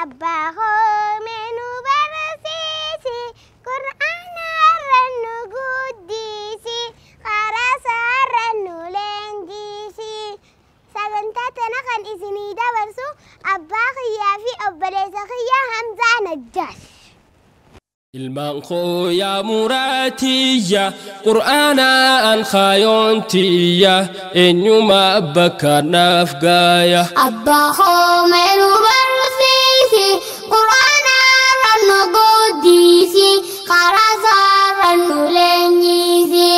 أبّaa menu barsiisi Qur'aana rannu guddisi qarasa rannu leenjisi sagantaa tana kan isinii dabarsu abbaa kiyyaa fi obboleessa kiyyaa Hamzaa Najjaash. Ilmaan koo yaa muraatiyya Qur'aana an khaayontiyya eenyuma bakka naaf gaaya. Abbaa menu barsiisi Qur'aana rannu guddisi qarasa rannu leenjisi.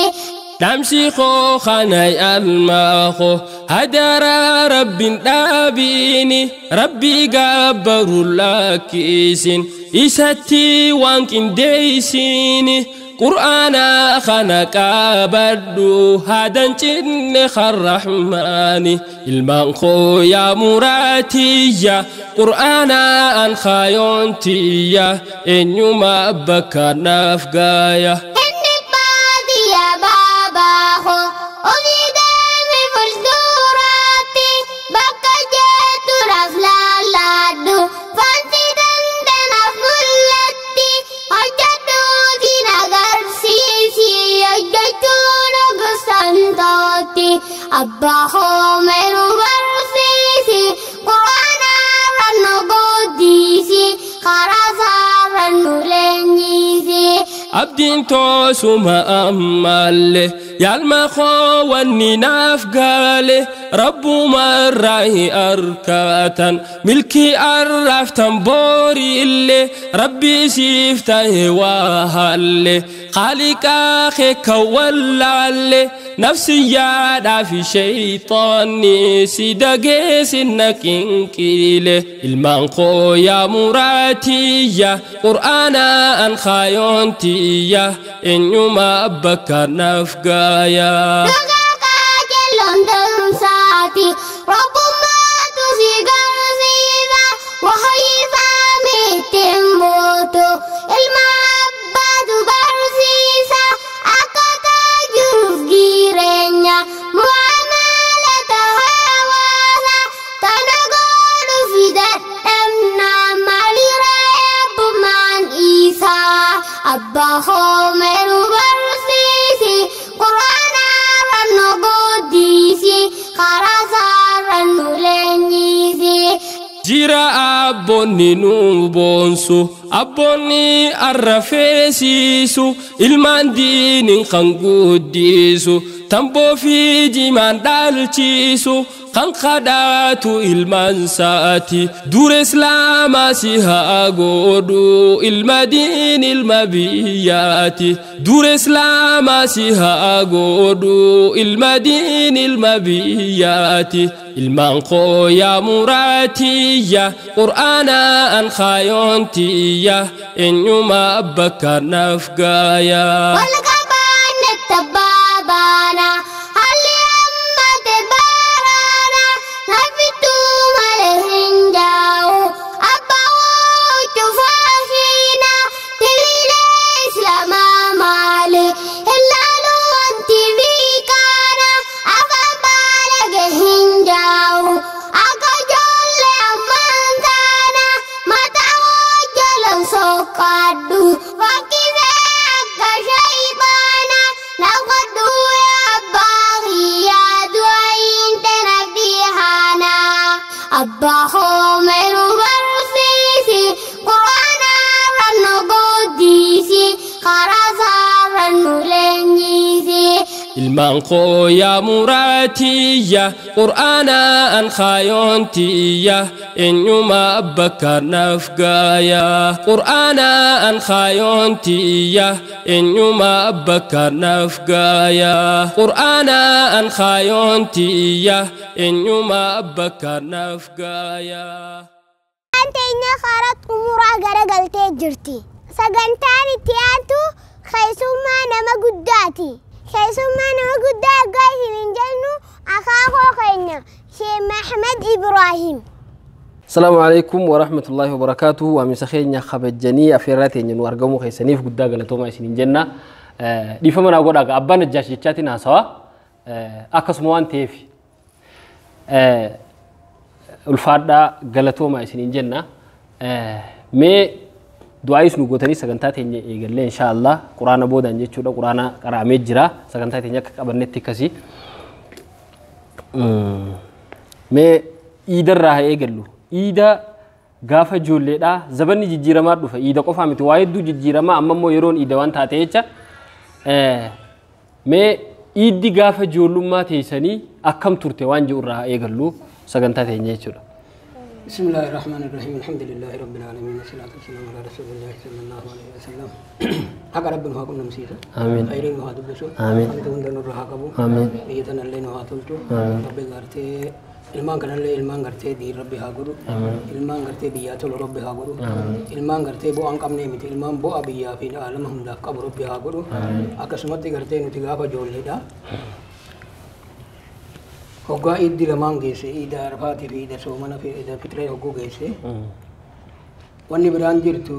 Damsi koo khanay almaa koo hadara rabbin dhaabini rabbi gabbaru lakkisin isatti waan qindeessini Qur'aana khana qabadhu hadan cinne kharrahmani. Ilmaan koo yaa muraatiyya Qur'aana an khaayontiyya eenyuma bakka naaf gaaya. Abbaa menu barsiisi Qur'aana rannu guddisi qarasa rannu leenjisi. Abdiin toosuma ammalle yaalma koo wanni naaf gaale rabbuma irraahi arkatan milkii arraftan boorille rabbi siif tahe waa halle khaliqaa keeka wallaalle nafsiyyaadhaa fi shayxaanni si dageessinna qinqiile. Ilmaan koo yaa muraatiyya Qur'aana an khaayontiyya eenyuma bakka naaf gaaya. Abbaa menu barsiisi Qur'aana rannu guddisi qarasa rannu leenjisi. Jira abboonni nu boonsu abboonni arrafeesisu ilmaan diinin kan guddisu tamboo fi jimaan dhaalchisu kan khadaatu ilmaan saati dure islaama si haa godhu ilma diin ilma biyyaati dure islaama si haa godhu ilma diin ilma biyyaati. Ilmaan koo yaa muraatiyya Qur'aana an khaayontiyya eenyuma bakka naaf gaaya. Abbaa menu barsiisi Qur'aana rannu guddisi qarasa rannu leenjisi. Ilmaan koo yaa muraatiyya Qur'aana an khaayontiyya eenyuma bakka naaf gaaya. Qur'aana an khaayontiyya eenyuma bakka naaf gaaya. Qur'aana an khaayontiyya eenyuma bakka naaf gaaya. Teenya karat umuraa garagaltee jirti. Sagantaan itti aantu keessummaa nama guddaati. Keessummaa nama guddaa egaa isin jennu akaakoo keenya Sheekh Ahmed Ibrahim. السلام عليكم ورحمة الله وبركاته ومسخين خبجني أفيراتين ينو أرجمو خيسانيف قد قلتهم عشرين جنة دي فمن أقول لك أبّا najjaash جاتنا سوا أكسموان تيفي الفردا قلتهم عشرين جنة mee du'aayis nu gootanii sagantaa teenya eegallee inshaallah quraana boodaan jechuudha quraana qaraamee jira sagantaa teenya akka qabannetti akkasii mee iidarraa haa eegallu iida gaafa ijoolleedha zabanni jijjiiramaa dhufa iida qofaa miti waa hedduu jijjiiramaa amma immoo yeroon iida waan taate jecha mee iiddi gaafa joollummaa teessanii akkam turte waan jedhu irraa haa eegallu sagantaa teenya jechuudha. بسم الله الرحمن الرحيم الحمد لله رب العالمين والصلاة والسلام على رسول الله صلى الله عليه وسلم حق ربنا هاكم نمسيته آمين خيرين وهذا بسو آمين أنتم دنور هاكبو آمين بيتنا اللين وهاتلتو ربي غارتي ilmaan kanallee ilmaan gartee diin rabbi haa godhu ilmaan gartee biyyaa tolu rabbi haa godhu ilmaan gartee bu'aa hin qabnee miti ilmaan bu'aa biyyaa fi aalama hundaaf qabu rabbi haa godhu akkasumatti gartee nuti gaafa ijoolleedha hoggaa iiddi lamaan geesse iida arfaatii fi iida soomana fi iida fitiree hogguu geesse wanni biraan jirtu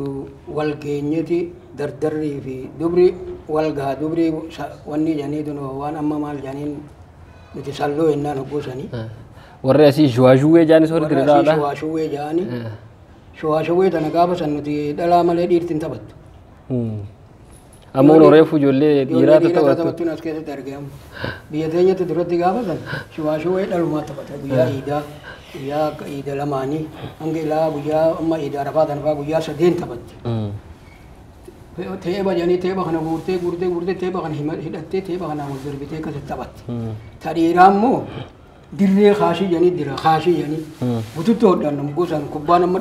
wal geenyeti dardarrii fi dubri wal gaha dubri wanni janii dunoo waan amma maal janiin nuti salloo yennaan hogguu sanii warri asii shuwaashuwwee jaanis warri diriiraadha. Shuwaashuwwee jaani. Shuwaashuwwee tana gaafa san nuti dhalaa malee dhiirtiin taphattu. Ammoo reefu ijoollee dhiiraa taphattu. Taphattuun as keessatti argamu. Biyya teenyatti duratti gaafa san shuwaashuwwee dhalumaa taphata guyyaa iidaa guyyaa iida lamaanii hanga ilaa guyyaa amma iida arafaa tanfaa guyyaa sadeen taphatti. Teeba janii teeba kana guurtee teeba kana hidhattee teeba kana wal darbitee akkasitti taphatti. Ta dhiiraa immoo dirree kaashii janii dira kaashii janii bututti hodhaan nama gosaan kubbaan amma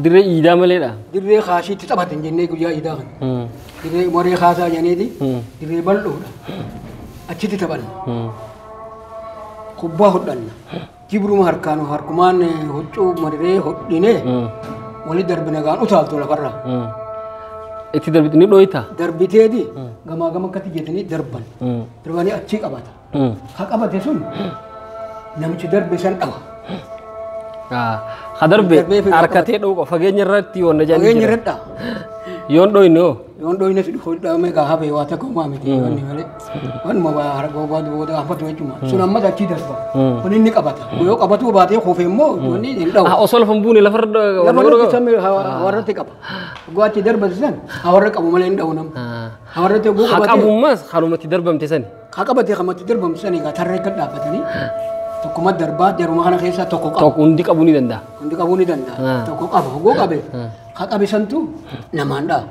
dirree iidaa maleedha. Dirree kaashiitti taphatan jennee guyyaa iidaa kana. Dirree maree kaasaa janeeti dirree bal'oodha. Achitti taphanna. Kubbaa hodhanna. Jibruma harkaan harkumaan huccuu maree hodhinee walii darbina gaan utaaltu lafarraa. Itti darbite ni dhooyita. Darbiteeti gamaa gama akkatti jetanii darban. Darbanii achii qabata. Ha qabate sun namichi darbe san dhawa. Ha darbe harkatee dhooqa fageenya irratti yoon na jaanii fageenya irratti yoon dhooyne hoo. Yoon dhooyne si hodhamee gaa hafee waa takka uumaa miti wanni malee wanuma harka booda hafatu jechuudha. Sun ammas achii darba. Kun inni qabata. Yoo qabatuu baatee kuufee immoo wanni hin dhawu. Osoo lafa hin buune lafarra samii hawarratti qaba. Goo achi darbate san hawarra qabu malee hin dhawu nama. Hawarratti goo qabate. Ha qabummas halumatti darbamte sani. Ha qabatee kamatti darbamte sani gaa tarree kan dhaabbatanii tokkuma darbaa jaruma kana keessaa tokko qaba. Tokko hundi qabuu ni danda'a. Hundi qabuu ni danda'a. Tokko qaba. Goo qabe. Ha qabe santu namaan dha'a.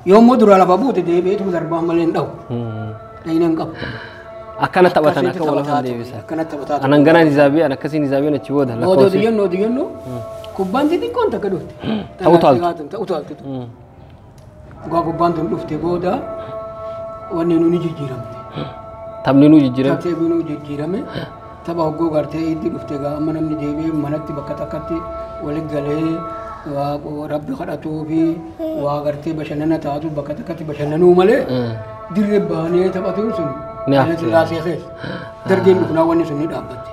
Yoo immoo dura lafa buute deebi'eetu darbaa malee hin dhawu. Dhayinan qabu. Akkana taphatan akka wal afaan deebisa. Akkana taphatan. Anan ganaan izaabii an akkasiin izaabiin achi booda lakkoofsi. Odeeffannoo kubbaan xixiqqoon takka dhufte. Utaaltu. Dhugaa kubbaan tun dhufte booda wanni nuuni jijjiiramte. Taphni nu jijjiirame. Taphni nu jijjiirame. Tapha hoggoo gartee itti dhufte gaa amma namni deebi'ee manatti bakka takkatti waliin galee waa rabbi kadhatuu fi waa gartee bashannana taatu bakka takkatti bashannanuu malee dirree baanee taphatuun sun Sillaasee keessa dargeen dhufnaa wanni sun ni dhaabbatte.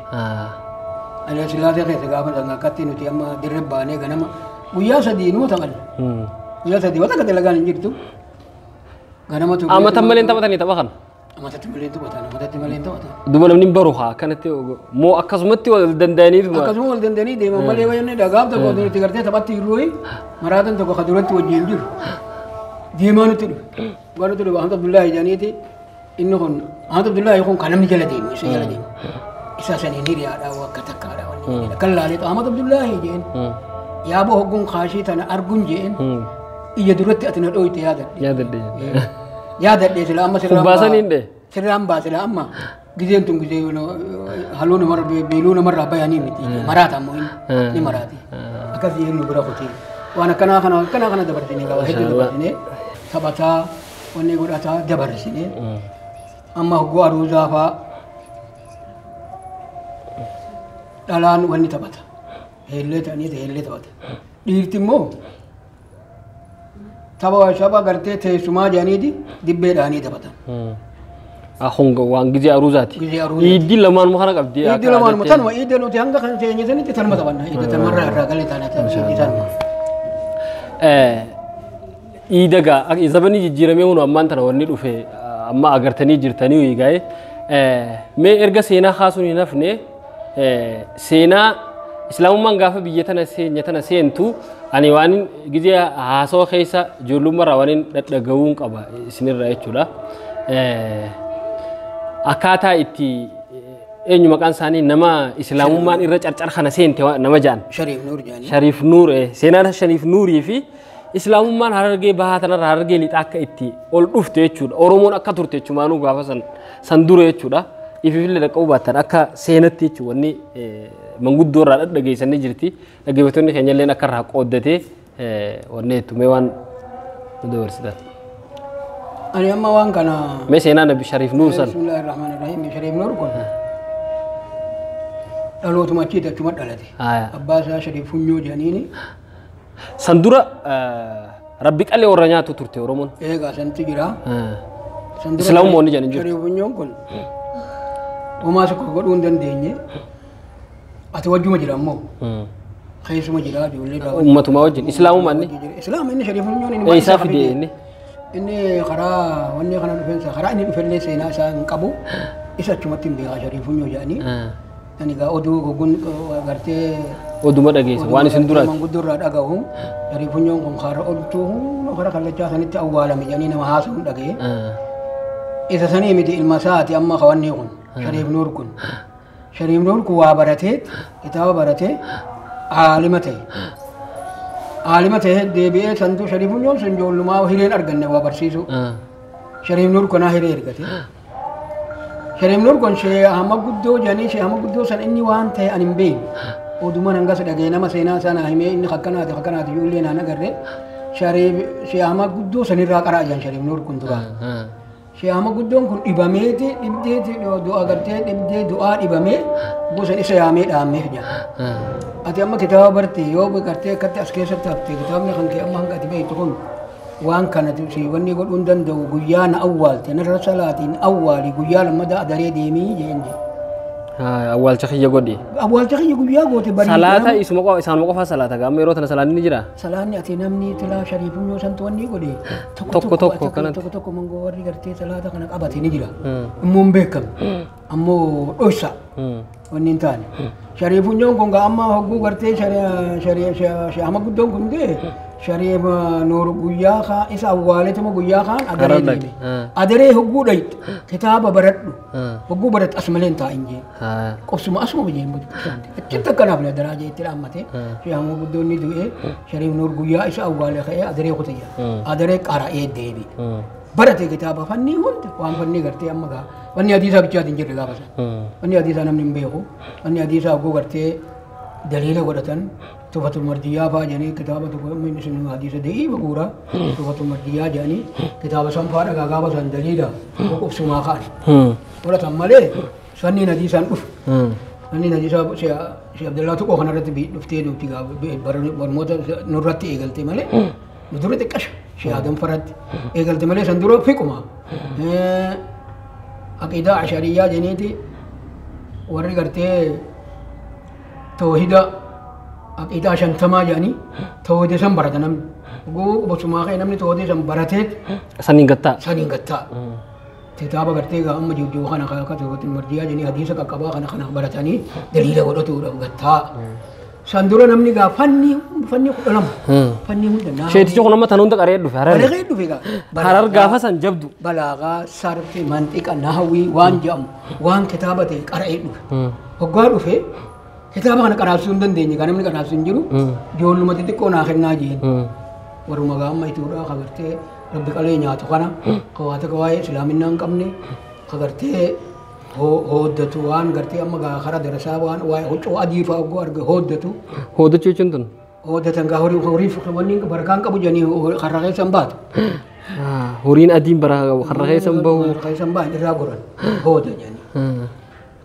Sillaasee keessa gaafa dangakkatti nuti amma dirree baanee ganama guyyaa sadii nuu taphanne. Guyyaa sadii wata gadi lagaan hin jirtu. Ganama tuulee. Amatan malee taphatanii tapha kana. Amatatti malee taphatan. Duba namni baru haa kanatti moo akkasumatti wal danda'anii akkasuma wal danda'anii deeman malee wayyonni dhagaaf tokko nuti gartee taphatti hirrooyi maraatan tokko kaduratti wajjin jiru. Deemaa nuti dhufe. Waan nuti dhufe Ahmad Abdullaahi jedhaniiti inni kun Ahmad Abdullaahi kun kan namni jala deemu isa jala deemu. Isa sanii hiriyaadhaa wakka takkaadhaa wanni kan laalee Ahmad Abdullaahi jeen yaaboo hogguun kaashii tana arguun jeen iyya duratti ati na dhooyte yaadadhe. Yaadadhe sila amma sirraan baasila amma gizeen tun gizee haluu namarra beeluu namarraa bayanii miti maraata ammoo inni maraati akkasii yennu bira kutii waan akkanaa kana dabarsinee qaba hedduu dabarsinee taphataa wanni godhataa dabarsinee amma hoggoo aruuzaa faa dhalaan wanni taphata heellee ta'anii heellee taphata dhiirti immoo tapha shaba gartee teessumaa jedhaniiti dibbeedhaanii taphatan. Ahunga waan gizee aruuzaati. Iiddi lamaan mu kana qabdi. Iiddi lamaan mu tanuma iiddi nuti hanga kan seenyisanitti tanuma taphanna. Iiddi tanumarraa irraa galee taanaa tanuma. Iida gaa zabanii jijjiiramee hunu ammaan tana wanni dhufe amma agartanii jirtanii eegaye mee erga seenaa kaasuun hin hafne seenaa islaamummaan gaafa biyya tana seentu Ani waan gizee haasoo keessa joollummaa waan dhaga'uun qaba isinirraa jechuudha. Akkaataa itti eenyu maqaan isaanii nama islaamummaan irra carcar kana seente nama jaan. Shariif Nuur seenaan Shariif Nuurii fi islaamummaan harargee bahaa tanarraa harargee lixaa akka itti ol dhufte jechuudha. Oromoon akka turte jechumaanuu gaafa san dura jechuudha. Ififillee dhaqqabuu baattan akka seenatti jechuudha wanni manguddoo irraa dhaggeessanii jirti. Dhaggeeffattoonni keenya illee akka irraa qooddatee wanni tumee waan dabarsitan. Ani amma waan kana mee seenaa Nabi Shariif Nuur san. Bismillahirrahmanirrahim. Shariif Nuur kun dhalootuma achiiti achuma dhalate. Abbaa isaa Shariif Funyoo jedhaniini. San dura rabbi qalee warra nyaatu turte Oromoon. Eegaa santi jira. Islaamummoonni jedhan jiru. Shariif Funyoon kun homaa tokko godhuu hin dandeenye. Ati wajjuma jira ammoo. Keessuma jira ijoollee irraa. Ummatuma wajjin islaamummaan ni. Islaam inni Shariif Funyoon inni isaa fide inni. Inni karaa wanni kana dhufeensa karaa inni dhufellee seenaa isaa hin qabu. Isa achumatti hin beekaa Shariif Funyoo jedhanii. Ani gaa oduu goguun gartee oduma dhageessa waan isin duraati. Manguddoo irraa dhagahu Shariif Funyoon kun karaa oltuu karaa kallachaa sanitti awwaalame jedhanii nama haasa'uun dhaga'e. Isa sanii miti ilma isaati amma kawanni kun Shariif Nuur kun. Shariif Nuur kun waa baratee kitaaba baratee aalima ta'e. Aalima ta'e deebi'ee santu Shariif Funyoon sun joollummaa hireen arganne waa barsiisu. Shariif Nuur kunaa hiree ergate. Shariif Nuur kun Shee Ahmad Guddoo jedhanii Shee Ahmad Guddoo san inni waan ta'e ani hin beekne. Oduma nangas dhagee nama seenaa sana himee inni akkanaati ijoollee naan agarre. Shee Ahmad Guddoo sanirraa qaraa jiran Shariif Nuur kun dura. Shee Ahmad Guddoon kun dhibameeti dhibdeeti du'a gartee dhibdee du'aa dhibamee gosa isa yaamee dhaamee jira. Ati amma kitaaba barte yoo gartee akkatti as keessatti hafte kitaabni kan kee amma hanga ati beektu kun waan kana wanni godhuu hin danda'u guyyaa na awwaalte narra salaatiin awwaali guyyaa lammadaa adaree deemii jeen je. Awwaalcha kiyya godhi. Awwaalcha kiyya guyyaa goote bari. Salaata isaan qofaa salaata gaama yeroo tana salaanni ni jira. Salaanni ati namni tilaa Shariif Funyoo santu wanni godhe. Tokko kanatti. Tokko mangoo warri gartee salaata kana qabate ni jira. Immoo hin beekamu. Ammoo dhoysa. Wanni hin taane. Shariif Funyoon kun amma hogguu gartee Shee Ahmad Guddoon kun ga'e. Shariif Nuur guyyaa kaan isa awwaaletuma guyyaa kaan adaree deeme. Adaree hogguu dhayit kitaaba baradhu. Hogguu baradhu as malee hin taa'in jee. Qobsuma asuma biyeen buti. Achitti akkanaaf na daraa jee itti dhaammate. Shee Ahmad Guddoon ni du'e. Shariif Nuur guyyaa isa awwaale ka'ee adaree kutayya. Adaree qara'ee deebi. Barate kitaaba fanni hundi waan fanni gartee amma gaa. Wanni hadiisaa bichaatiin jirre gaafa sana. Wanni hadiisaa namni hin beeku. Wanni hadiisaa hogguu gartee daliila godhatan. Tufatul Mardiyyaa fa'aa jedhanii kitaaba tokko inni sun hadiisa dee'ii baguura. Tufatul Mardiyyaa jedhanii kitaaba san fa'aa dhagaa gaafa san daliila qubsumaa ka'an. Godhatan malee sanniin hadiisaan dhufu. Sanniin hadiisaa Shee Abdallaa Tuqoo kanarratti dhuftee nuti barnoota nurratti eegalte malee nu dura xiqqasha Shee Adam faratti eegalte malee san dura fiquma. Aqiidaa Ashariyyaa jedhaniiti warri gartee tawhida aqiidaa shantamaa jedhanii tawhida san barata namni. Qubsumaa ka'e namni tawhida san baratee saniin gattaa. Saniin gattaa. Kitaaba gartee gaa amma jiru kana akka Tufatul Mardiyyaa jedhanii hadiisa qaqqabaa kana baratanii daliila godhatuudhaaf gattaa. San dura namni gaa fanni kudha lama. Fanni hunda. Sheetichi kun amma tan hunda qaree dhufe harar. Qaree dhufe gaa. Harar gaafa san jabdu. Balaagaa sarfi manxiqa nahawii waan jedhamu waan kitaaba ta'e qaree dhufe. Hoggaa dhufe kitaaba kana qaraabsuu hin dandeenye kan namni qaraabsuu hin jiru ijoolluma xixiqqoo naa kennaa jeen. Warruma gaa amma ituudhaa kagartee rabbi qalee nyaatu kana kawaata waa'ee islaaminaa hin qabne kagartee hooddatu waan gartee amma gaa karaa darasaa waan waa'ee huccuu adii fa'aa oggoo arge hooddatu. Hooddachuu jechuun tun. Hooddatan gaa horii wanni barakaan qabu jedhanii karra keessan baatu. Horiin adiin karra keessan bahu. Karra keessan bahan irraa goran hooda jedhanii.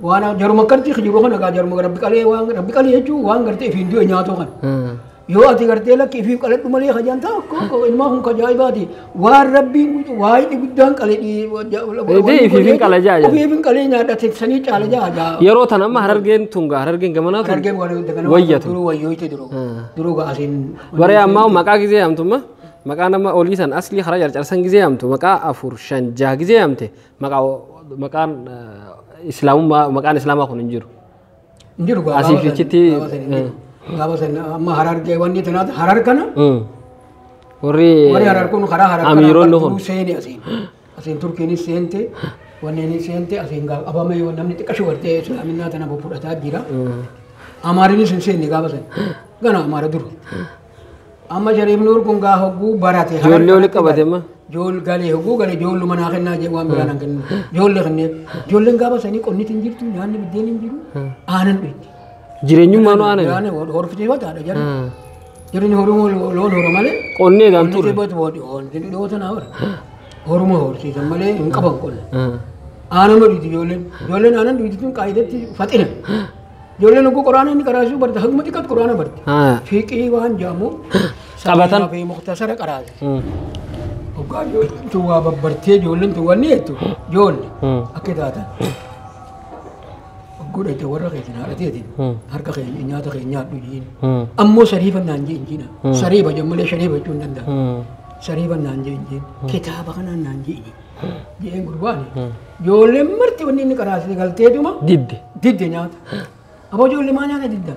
Waan jaruma akkatti jiru kana gaa jaruma rabbi qalee jechuun waan gartee ifiin du'e nyaatoo kana. Yoo ati gartee lakki ifiif qaladhu malee hajaan ta'a ilmaa kun kajaa'ibaati waan rabbiin waa'ee guddaan qalee ifiifin qala jaa. Ifiifin qalee nyaadhate sanii caala jaa. Yeroo tan amma harargeen tunga harargeen gamanaa tun. Harargeen wayyatu. Duruu wayyoite duruu gaasiin. Baree ammaa maqaa gizee hamtumma maqaa nama olii san asli karaa carcarsan gizee hamtu maqaa 4-5 gizee hamte maqaan islaamummaa maqaan islaamaa kun hin jiru. Hin jiru gaa. Asiifichitti gaafa sana amma harargee wanni tanaata harar kana warri harar kun karaa harar amiiroon lafon seeni asiin turkiinis seente wanneen seente asiin abamee namni xiqqashu wartee islaaminaa tana fudhataa jira amaarinis hin seenne gaafa sana gana amaara dura amma shariif nuur kun gaa hogguu barate ijoollee oli qabate ma jool galee hogguu galee joollu manaa kennaa jee waan biraan kennu joollee kanneen ijoolleen gaafa sanii qonniti hin jirtu nyaanni biddeen hin jiru aanan dhuyti jireenyummaa nu aanan yaane horfitee wataadha jara jireenyi horumoo loon hora malee qonnee gaan ture dhoota naa hora horumoo horsiisan malee hin qaban qonna aanan dhuyti ijoolleen aanan dhuyti tun qaayidatti faxina ijoolleen hogguu quraana inni qaraasuu barte haguma xiqqaatu quraana barte fiiqii waan jaamu qabatan fi muktasara qaraase hoggaa tu waa babbartee ijoolleen tu wanni jettu ijoolle akka taatan hogguu dhayte warra keetin haadhateetiin harka keenya nyaata keenya nyaadhu jiin ammoo sariifa naan jeen jiina sariifa jammalee shariifa jechuu hin danda'a sariifa naan jeen jiin kitaaba kanaan naan jeeni jeen gurbaani ijoolleen marti wanni inni qaraase galteetuma didde nyaata aboo ijoollee maa nyaata didda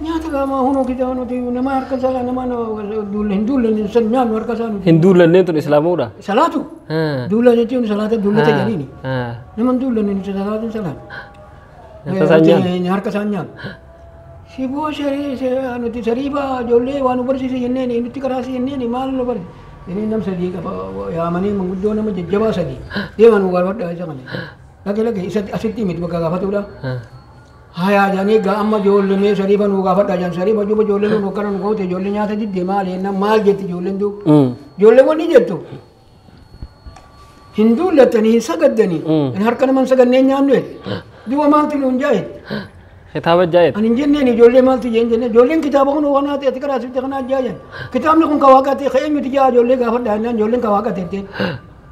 nyaata gama hunoo kitaaba nuti nama harka isaa nama hin duulle san nyaannu harka isaa nuti hin duullanneen tun islaamuudha salaatu duulla jechuun salaata duullata jedhini nama hin duulle salaatiin salaatu harka isaa nyaannu siboo nuti sariifa ijoollee waan nu barsiise jenneen nutti karaase jenneen maal nu barsiise jenneen nam sadii qaba yaamanii manguddoo nama jajjabaa sadii deeman nu gaafadhaa isa kana lage asitti miti bakka gaafatuudha haya jani ga amma jolle me sarifa nu ga fadda jan sarifa juba jolle nu kana nu gote jolle nyaata didde maal enna maal jetti jolle ndu jolle woni jettu hindu latani sagaddani en har kana man saganne nyaamne duwa malti nu jaayit kitaaba jaayit anin jenne ni jolle malti jenne jolle kitaaba kono wana te tikara sitte kana jaayan kitab ne kun ka waqati khaymi tija jolle ga fadda nan jolle ka waqati te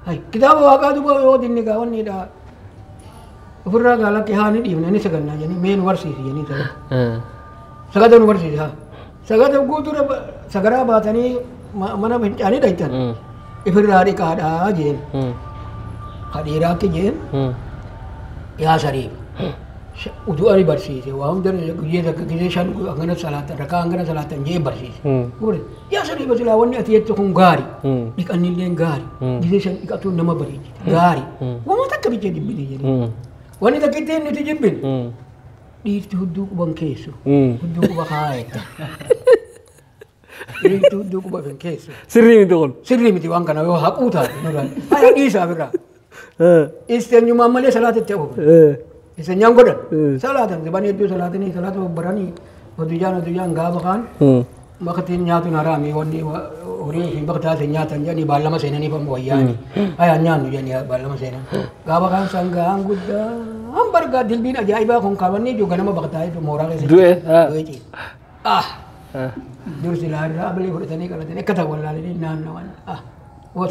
hay kitaaba waqatu go yo dinni ga wonni da ofirraa gaalatti haani dhiibne ni sagannaa jenni meen warsiisi jenni sagada nu warsiisi haa sagada guutuudha sagaraa baatanii mana fincaanii dhaytan ifirraa dhiqaadhaa jeen kadhiiraa akki jeen yaa sariif utuu ani barsiise waa hunda guyyee takka gisee shan hangana salaatan rakaa hangana salaatan jee barsiise yaa sariifa silaa wanni ati jettu kun gaari dhiqannilleen gaari gisee shan dhiqatuun nama bareechite gaari wama takka bichee dibbine jenni wani takkitiin nuti jibbin dhiirti hudduu quban keessu hudduu quba kaayetta dhiirti hudduu quba kan keessu sirrii miti kun sirrii miti waan kana yoo haquu taate haya dhiisaa birraa isteenyumaan malee salaatatti hafu isteenyaan godhan salaatan ziban hedduu salaatanii salaata babbaranii hodujaan gaafa kaan bakkatiin nyaatuun haraami wanni horii fi bakka taate nyaatan jedhanii baallama seenanii famu wayyaani haya nyaannu jedhanii baallama seenan gaafa kaan sangaan guddaa hambargaa dilbiin ajaa'ibaa kun kaabannee jiru ganama bakka taa'ee mooraa keessa du'e dursi laarraa abalee fudhatanii qalatanii akka ta'u wallaalanii naannawan oo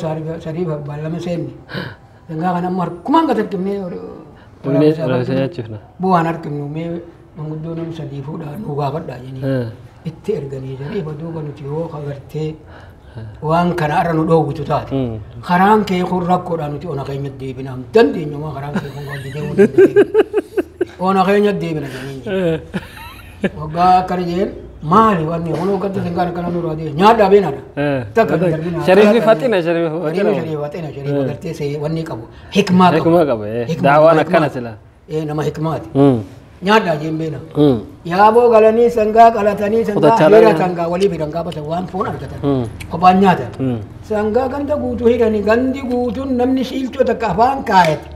sariifa baallama seenne sangaa kan amma harkumaan gatakkimnee bu'aan harkimnu mee manguddoo nam sadii fuudhaa nu gaafadhaa jenii itti erganii sariifa duuba nuti yoo agartee waan kana arra nu dhoowwitu taate karaan kee kun rakkoodhaa nuti ona keenya deebinaa dandeenyumaa karaan kee kun waan deemuu dandeenya ona keenya deebina jenneen waggaa akkana jeen maali wanni kun hoggatti sangaan akkana nu raadee nyaadhaa beenaadha takka darbinaa shariifi faxina shariifa agartee see wanni qabu hikmaa qabu daawaan akkana sila nama hikmaati nyaadhaa jeen beena yaaboo galanii sangaa qalatanii sangaa hira sangaa walii fidan gaafatan waan foon argatan kophaan nyaatan sangaa ganda guutuu hidhanii gandi guutuun namni shiilchoo takka afaan kaayate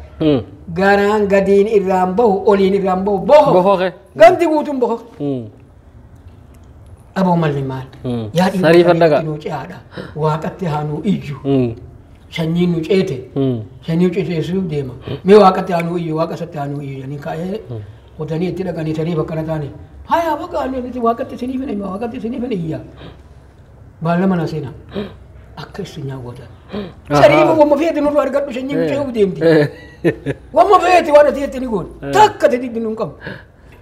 garaan gadiin irraan bahu oliin irraan bahu bohoke gandi guutuun bohoke aboo malli maal yaa dhiibbaa nu ce'aadha waaqatti haa nu iyyu sanyii nu ceete sanyii nu ceesuuf deema mee waaqatti haa nu iyyu waaqa isatti haa nu iyyu janii kaa'ee qotanii itti dhaqanii sariifa akkana taane haya bakka nuti waaqatti isiniif hin waaqatti isiniif hin iyyaa baallama na seenaa akka isin nyaawwatan sariifa wamma feeti nurra argadhu sanyii nu ce'uuf deemti wamma feeti waan ati jettini goon takka ati diddi nun qabu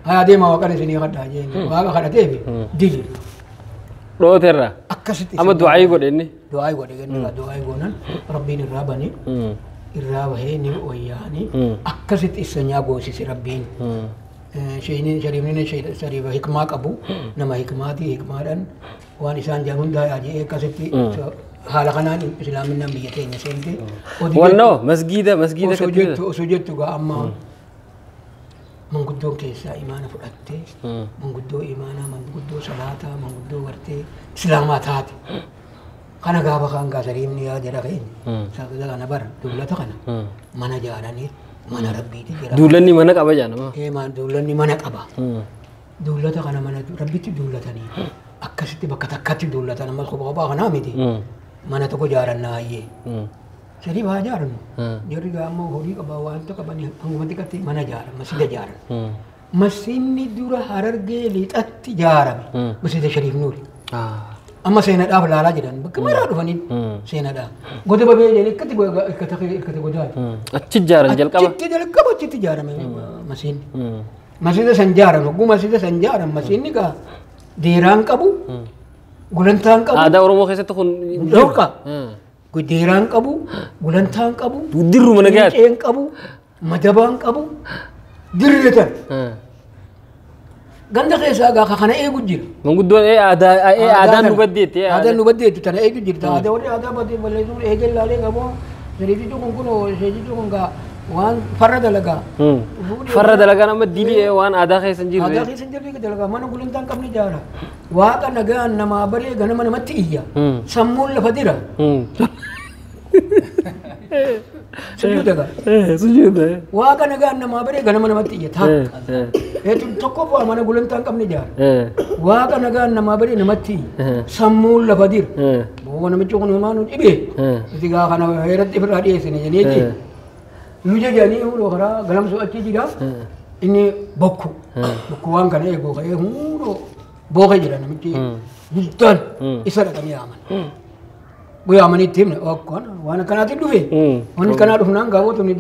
haya deemaa waaqan isinii kadhaa jeen waaqa kadhateefi didi dhooterra amma du'aayii godhe inni du'aayii godhe kenna du'aayii goonan rabbiin irraa bane irraa bahee ni wayyaanii akkasitti isa nyaa goosise rabbiin شيني شريمني شيء شريف هكماك أبو نما هكماتي هكمادن وان إنسان جاهون ده أجي كسبتي حالا خنان إسلام من بيتين سنتي والله مسجد سجدت تقى أما من قدو كيسا إيمانا فرقتي من قدو إيمانا من قدو صلاة من قدو ورتي إسلامات هاتي خانا غابا خان كاسريمني يا جراغين ساكذا أنا بر دولة خانا منا جاراني mana rabbi ti jira dulanni mana qaba jana ma man dulanni mana qaba dulata kana mana rabbi ti dulatani akkasitti bakka takkatti dulatana mal khoba ba kana miti mana to ko jaranna ayye sari ba jaran jori ga mo hori qaba wan to qabani angumati katti mana jaran masjid jaran masinni dura hararge lixatti jaran masjid sharif nur amma seena dhaaf laalaa jedhan bakka maraa dhufanii seena dhaaf goda babee jedhanii ikkatti godaati achi ijaaran jalqaba achitti ijaarame masiinni masiida san jaaran hogguu masiida san jaaran masiinni kaa deeraan qabu gulantaan qabu aadaa oromoo keessatti kun dhooqa deeraan qabu gulantaan qabu dirru mana gaati ceen qabu madabaan qabu dirreetan ganda keessa gaa kana eegu jira manguddoon aadaan nu baddeetti aadaan nu baddeetti tana eegu jirta aadaa warri aadaa baddee balleessuun eegee laalee qaboo shariifichi kun kunoo sheejichi kun gaa waan farra dalagaa farra dalagaa nama dilii waan aadaa keessa hin jirre aadaa keessa hin jirre dalagaa mana gulantaan qabni jaara waaqa nagaan namaa baree ganama namatti iyya sammuun lafa dira sujuuda gaa sujuuda waaqa nagaan namaa baree ganama namatti iyya takka tokko bu'aa mana gulantaan qabni jaara waaqa nagaan namaa baree namatti sammuun lafa dira boo namichi kun maanu dhibee iti gaa kana heeratti ifirraa dhiyeessine jeneeti nuja janii huudhoo karaa galamsoo achi jira inni bokku waan kana eeguu ka'ee huudhoo booke jira namichi bultaan isa dhaqanii yaaman guyyaamanii itti himne waan akkanaatiin dhufe waan akkanaa dhufnaan gaafootu ni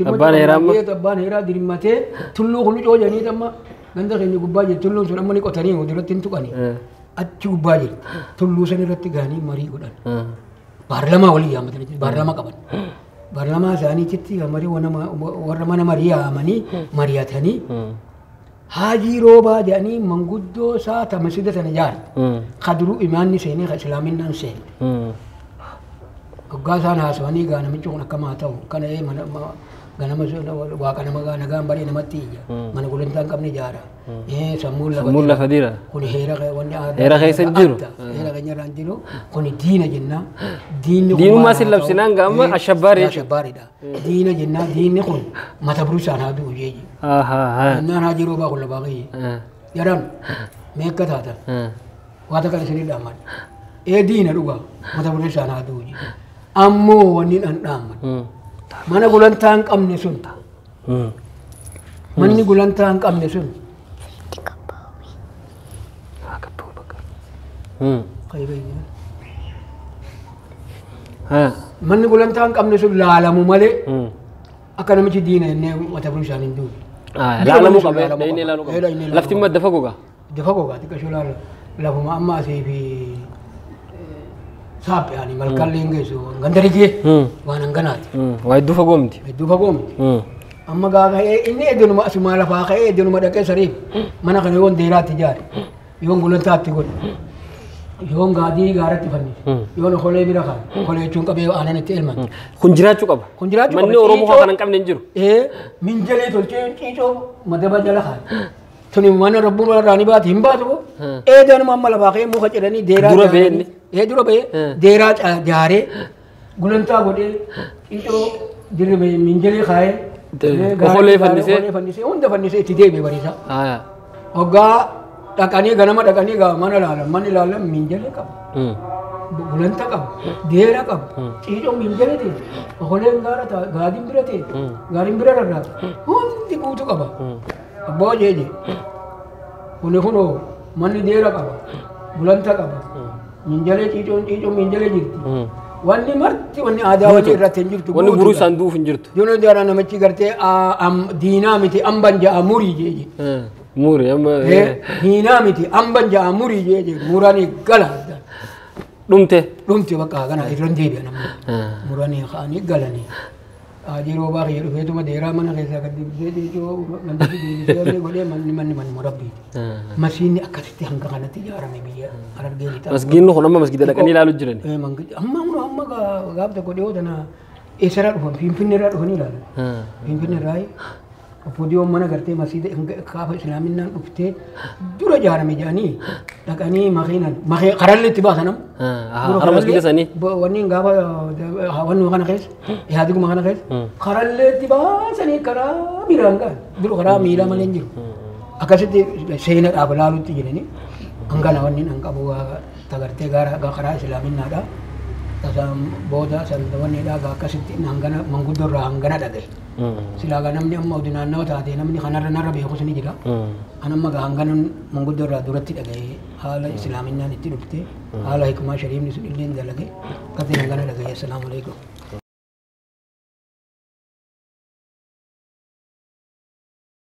abbaan heeraa dirimmatee tulluu kun coojanii amma ganda keenya gubbaa jirti tulluun sun amma ni qotanii duratti hin tuqanii achi gubbaa jirti tulluu san irratti gaanii marii godhan baarlamaa walii yaammatanii baarlamaa qaban baarlamaa isaaniitti marii warra mana marii yaamanii mari'atanii haajii roobaa jedhanii manguddoo isaa masjida sana ijaare kaduruu imaanni seenee islaaminaan seene waggaa isaan haasawanii gaa namichi kun akkamaa ta'u kana ganama waaqa nama nagaan baree namatti iyya mana gulantaan qabne ijaara sammuun lafa dira kun heera keessa hin jiru heera keenya irraa hin jiru kun diina jennaa diinni kun diinummaa sin labsinaan gaama ashabbaariidha diina jennaa diinni kun mata buruu isaan haa du'u jeeji jennaan haa jiruu baa kun labaa qiyye jedhan meeqa taatan waata kan isinii dhaamman diina dhugaa mata buruu isaan haa du'u jeeji ammoo wanni dhan dhaamman mana gulantaan qabne sun manni gulantaan qabne sun manni gulantaan qabne sun laalamu malee akka namichi diina jennee mata buruu isaan hin du'u laalamu qaba lafti immoo dafa gogaa xiqqashoo laala lafuma amma asii fi saaphe ani malkallee hin geessu gandarigee waan hanganaati waa hedduu fagoomti amma gaafa inni edunuma asuma lafaa ka'ee edunuma dhaqee sariif mana kana yoon deeraatti ijaare yoon gulantaatti godhe yoon gaadii gaaratti fannise yoon kolee bira kaan kolee jechuun qabee aanan itti elman kun jiraachuu qaba manni oromoo kana hin qabne hin jiru minjalee tolchee ciicoo madaba jala kaan tuni mana rabbuun irraa ni baati hin baatu eedanuma amma lafaa ka'ee muka jedhanii deeraa dura ba'ee dura ba'ee deeraa jaaree gulantaa godhee ciicoo dirree minjalee kaa'ee kolee fannisee hunda fannisee itti deebi'e bariisa hoggaa dhaqanii ganama dhaqanii gaa mana ilaalan manni ilaalan minjalee qabu gulanta qabu deera qabu ciicoo minjalee ta'e koleen gaadiin bira ta'e gaariin bira rarraata hundi guutuu qaba abbaa jeeje kuni kunoo manni deera qaba gulanta qaba minjalee ciicoo minjalee jirti wanni marti wanni aadaa wajji irratti hin jirtu wanni buruu isaan duuf hin jirtu yoon jaara namichi gartee diinaa miti amban ja'a murii jeeje murii diinaa miti amban ja'a murii jeeje muranii gala dhumte bakka kana irran deebi'a namni muranii ka'anii galanii Ajiroo baay'ee jedhu feetuma dheeraa mana keessaa gadi buusee ijoo gandatti deebisee godhee manni murabbiiti. Masiinni akkasitti hanga kanatti ijaarame biyya harargee lixaa. Masgiinni kun amma masgiida dhaqanii ilaaluu jiran. Amma gaaf tokko dhiyoo tana eessarraa dhufan Finfinneerraa dhufanii ilaalan. Finfinneerraa Oppodiyoon mana gartee masiida kaafa islaaminaan dhuftee dura ijaarame jedhanii dhaqanii makiinan karallee itti baasanam. Hara masgiida sanii. Wanni gaafa wanni kana keessa ihaadiguma kana keessa karallee itti baasanii karaa biraan gahan dura karaa miilaa malee hin jiru. Akkasitti seena dhaaba laaluutti jedhanii hangana wanni an qabu tagartee karaa islaaminaadha. Tasaan booda wanniidha akkasitti hangana manguddorraa hangana dhagaye. Silaagaa namni amma oduu naannoo taate namni kanarra narra beekus ni jira. An amma hangana manguddorraa duratti dhagaye haala islaaminaan itti dhufte haala hikmaa shariifni sun illee dalage akkasitti hangana dhagaye. Assalaamu alaikum.